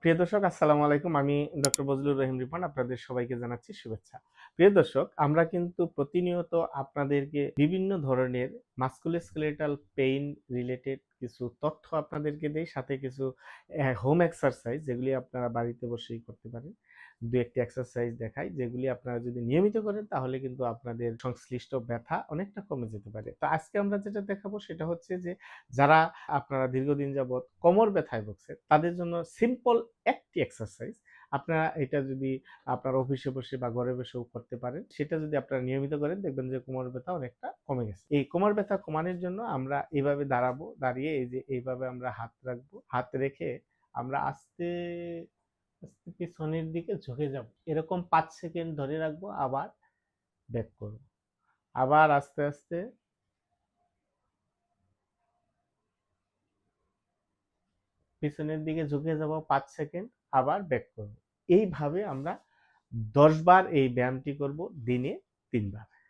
প্রিয় দর্শক, আসসালামু আলাইকুম। আমি ডক্টর বজলুর রহিম রিপন, আপনাদের সবাইকে জানাচ্ছি শুভেচ্ছা। প্রিয় দর্শক, আমরা কিন্তু প্রতিনিয়ত আপনাদেরকে বিভিন্ন ধরনের মাস্কুলোস্কেলেটাল পেইন রিলেটেড কিছু তথ্য আপনাদেরকে দেই, সাথে কিছু হোম এক্সারসাইজ যেগুলি আপনারা বাড়িতে বসেই করতে পারেন। দু একটি এক্সারসাইজ দেখাই যেগুলি আপনারা যদি নিয়মিত করেন তাহলে কিন্তু আপনাদের সংশ্লিষ্ট ব্যথা অনেকটা কমে যেতে পারে। তো আজকে আমরা যেটা দেখাবো সেটা হচ্ছে যে যারা আপনারা দীর্ঘদিন যাবৎ কোমর ব্যথায় ভুগছেন তাদের জন্য সিম্পল একটি এক্সারসাইজ। আপনারা এটা যদি আপনার অফিসে বসে বা ঘরে বসেও করতে পারেন, সেটা যদি আপনারা নিয়মিত করেন দেখবেন যে কোমর ব্যথা অনেকটা কমে গেছে। এই কোমর ব্যথা কমানোর জন্য আমরা এইভাবে দাঁড়াবো, দাঁড়িয়ে এই যে এইভাবে আমরা হাত রাখবো, হাত রেখে আমরা আস্তে আস্তে পিছনের দিকে ঝুঁকে যাব, এরকম 5 সেকেন্ড ধরে রাখবো, আবার ব্যাক করব, আবার আস্তে আস্তে পিছনের দিকে ঝুঁকে যাব 5 সেকেন্ড, আবার ব্যাক করব। এইভাবে আমরা 10 বার এই ব্যায়ামটি করব, দিনে 3 বার।